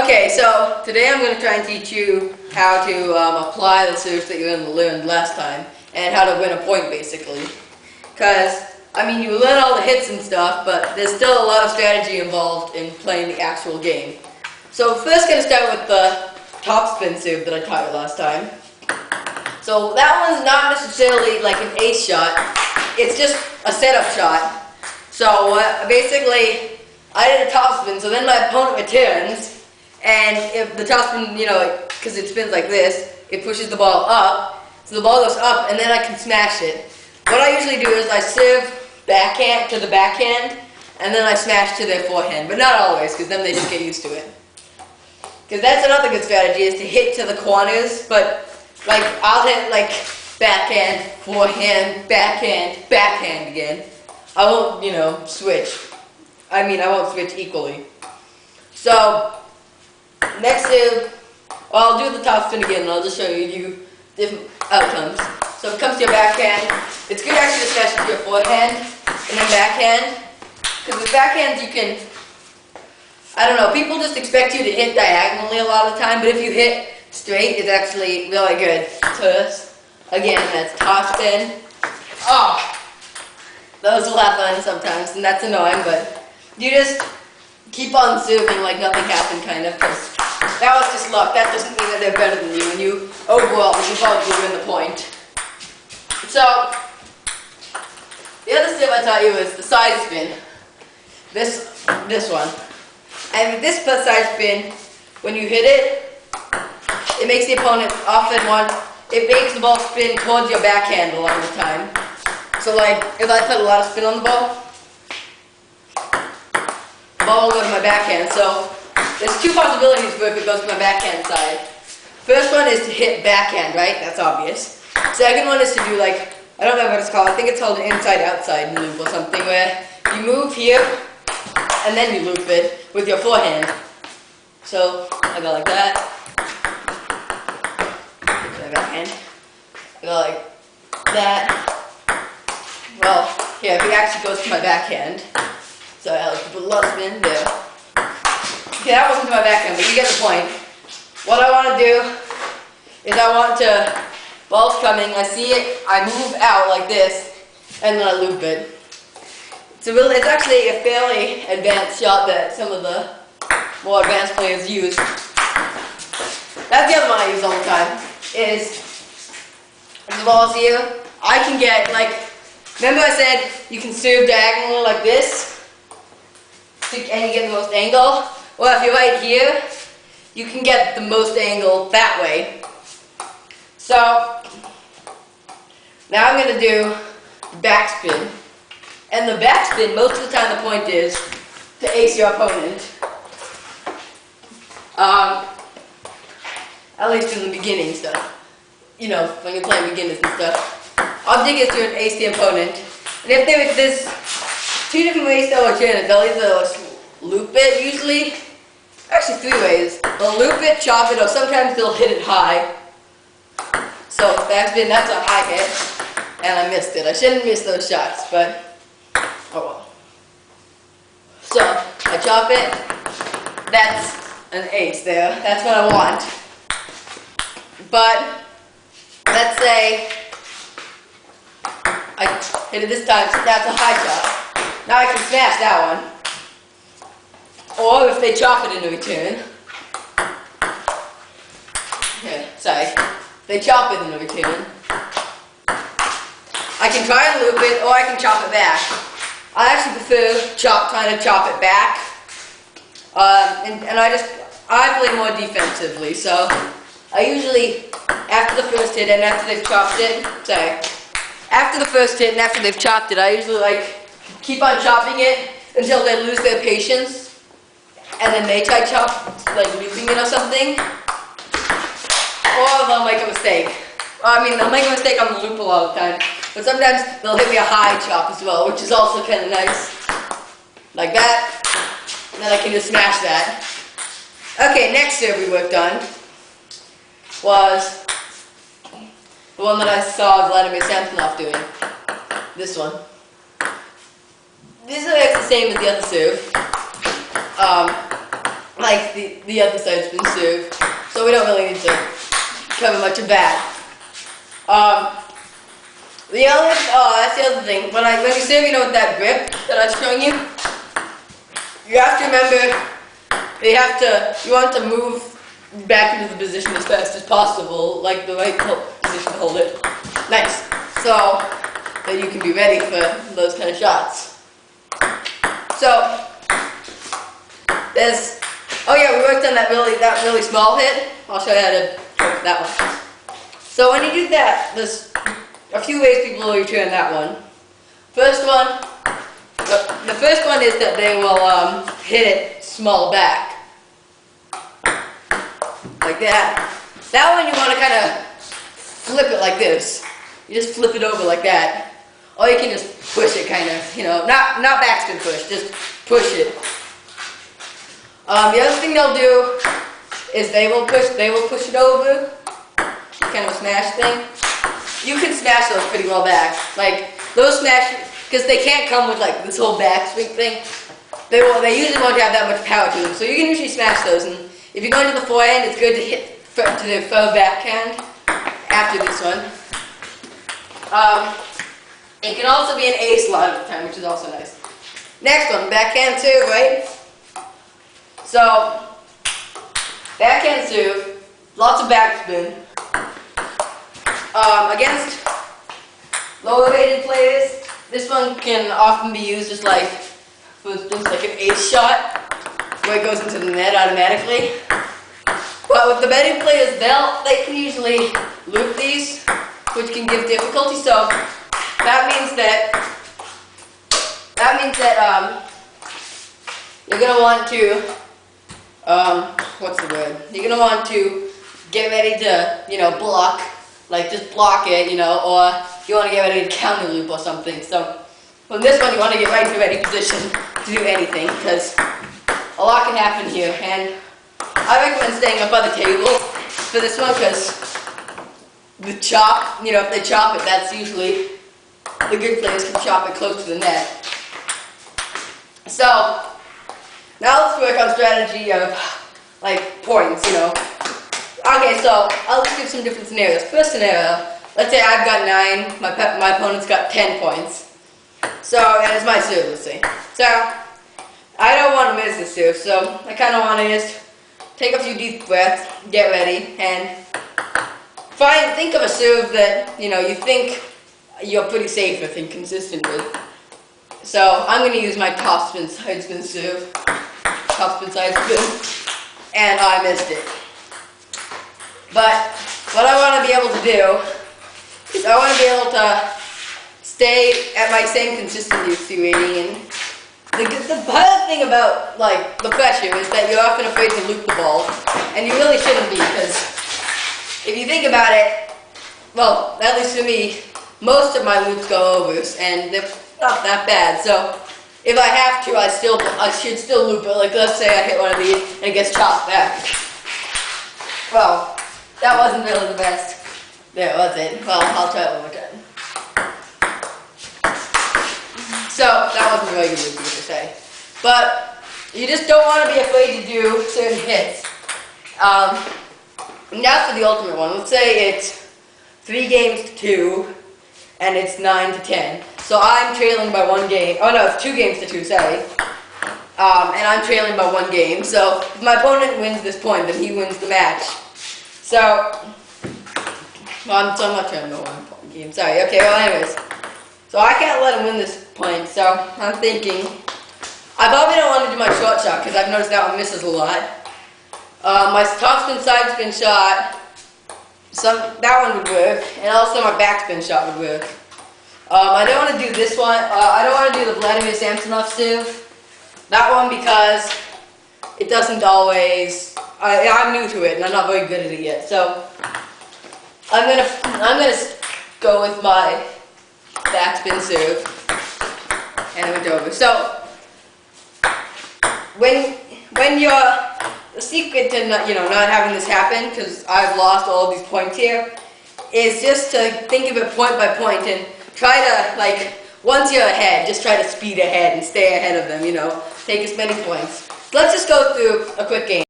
Okay, so today I'm going to try and teach you how to apply the serves that you learned last time and how to win a point, basically. Because, I mean, you learn all the hits and stuff, but there's still a lot of strategy involved in playing the actual game. So first going to start with the top spin serve that I taught you last time. So that one's not necessarily like an ace shot, it's just a setup shot. So basically, I did a top spin, so then my opponent returns, and if the top spin, you know, because it spins like this, it pushes the ball up, so the ball goes up, and then I can smash it. What I usually do is I serve backhand to the backhand, and then I smash to their forehand, but not always, because then they just get used to it. Because that's another good strategy, is to hit to the corners, but like I'll hit like backhand, forehand, backhand, backhand again. I won't, you know, switch. I mean, I won't switch equally. So, next serve, well, I'll do the top spin again, and I'll just show you different outcomes. So if it comes to your backhand, it's good actually to smash it to your forehand, and then backhand. Because with backhands you can, I don't know, people just expect you to hit diagonally a lot of the time, but if you hit straight, it's actually really good. So again, that's top spin. Oh, those will happen sometimes, and that's annoying, but you just keep on serving like nothing happened, kind of, because that was just luck. That doesn't mean that they're better than you, and you overall, you probably win the point. So, the other serve I taught you is the side spin. This one. And with this side spin, when you hit it, it makes the opponent often it makes the ball spin towards your backhand a lot of the time. So like, if I put a lot of spin on the ball will go to my backhand. So, there's two possibilities for if it goes to my backhand side. First one is to hit backhand, right? That's obvious. Second one is to do like, I don't know what it's called, I think it's called an inside-outside loop or something, where you move here, and then you loop it with your forehand. So, I go like that. My backhand. I go like that. Well, here, it actually goes to my backhand. So I'll put a lot of spin there. Okay, that wasn't to my backhand, but you get the point. What I want to do is ball's coming, I see it, I move out like this, and then I loop it. It's actually a fairly advanced shot that some of the more advanced players use. That's the other one I use all the time, is the ball's here, I can get like, remember I said you can serve diagonally like this, and you get the most angle? Well, if you're right here, you can get the most angle that way. So, now I'm going to do backspin. And the backspin, most of the time the point is to ace your opponent. At least in the beginning stuff. You know, when you're playing beginners and stuff. Object is to ace the opponent. And if there's two different ways they'll return it. They'll either loop it, usually. Actually, three ways. They'll loop it, chop it, or sometimes they'll hit it high. So, backspin, that's a high hit. And I missed it. I shouldn't miss those shots, but oh well. So, I chop it. That's an ace there. That's what I want. But, let's say I hit it this time, so that's a high shot. Now I can smash that one. Or if they chop it in return. Okay, sorry. They chop it in return. I can try and loop it, or I can chop it back. I actually prefer trying to chop it back. And I play more defensively, so I usually, after the first hit and after they've chopped it, after the first hit and after they've chopped it, I usually like keep on chopping it until they lose their patience. And then they try like looping it or something. Or they'll make a mistake. Well, I mean, they'll make a mistake on the loop a lot of the time. But sometimes they'll hit me a high chop as well, which is also kind of nice. Like that. And then I can just smash that. Okay, next serve we worked on was the one that I saw Vladimir Samsonov doing. This one. This is the same as the other serve. like the other side's been served. So we don't really need to cover much of that. That's the other thing. When you serve, with that grip that I was showing you, you have to remember, you want to move back into the position as fast as possible, like the right position to hold it. Nice. So that you can be ready for those kind of shots. So we worked on that really small hit. I'll show you how to work that one. So when you do that, there's a few ways people will return that one. The first one is that they will hit it small back, like that. That one you want to kind of flip it like this. You just flip it over like that, or you can just push it, kind of, not backspin push, just push it. The other thing they'll do is they will push it over, kind of a smash thing. You can smash those pretty well back. Like those smash, because they can't come with like this whole backswing thing. They usually won't have that much power to them. So you can usually smash those. And if you're going to the forehand, it's good to hit to the faux backhand after this one. It can also be an ace a lot of the time, which is also nice. Next one, backhand serve, right? So backhand serve, lots of backspin. Against lower rated players, this one can often be used as like, for instance, like an ace shot, where it goes into the net automatically. But with the better players, they can usually loop these, which can give difficulty. So that means that you're gonna want to You're gonna want to get ready to block. Like just block it, or you want to get ready to counter loop or something. So from this one, you want to get right into ready position to do anything, because a lot can happen here. And I recommend staying up on the table for this one, because the chop, if they chop it, that's usually, the good players can chop it close to the net. So now let's work on strategy of like points, Okay, so I'll just give some different scenarios. First scenario, let's say I've got 9, my opponent's got 10 points. So, and it's my serve, let's say. So, I don't want to miss the serve, so I kind of want to just take a few deep breaths, get ready, and think of a serve that, you think you're pretty safe with and consistent with. So, I'm going to use my topspin side spin serve. Topspin side spin. And I missed it. But what I want to be able to do is I want to be able to stay at my same consistency rating. And the hard thing about like the pressure is that you're often afraid to loop the ball, and you really shouldn't be, because if you think about it, well, at least for me, most of my loops go overs, and they're not that bad. So if I have to, I should still loop it. Like let's say I hit one of these and it gets chopped back. Well, that wasn't really the best. There, was it? Well, I'll try it one more time. So, that wasn't a very good loop, to say. But, you just don't want to be afraid to do certain hits. Now for the ultimate one. Let's say it's 3 games to 2, and it's 9 to 10. So I'm trailing by 1 game. Oh no, it's 2 games to 2, sorry. And I'm trailing by 1 game. So, if my opponent wins this point, then he wins the match. So I'm not trying to win 1 game. Sorry. Okay. Well, anyways, so I can't let him win this point. So I'm thinking I probably don't want to do my short shot, because I've noticed that one misses a lot. My topspin side spin shot, that one would work, and also my backspin shot would work. I don't want to do this one. I don't want to do the Vladimir Samsonov serve. That one, because it doesn't always. I'm new to it, and I'm not very good at it yet. So I'm gonna go with my backspin serve, and it went over. So when you're the secret to not having this happen, because I've lost all these points here, is just to think of it point by point and try to once you're ahead, just try to speed ahead and stay ahead of them. Take as many points. let's just go through a quick game.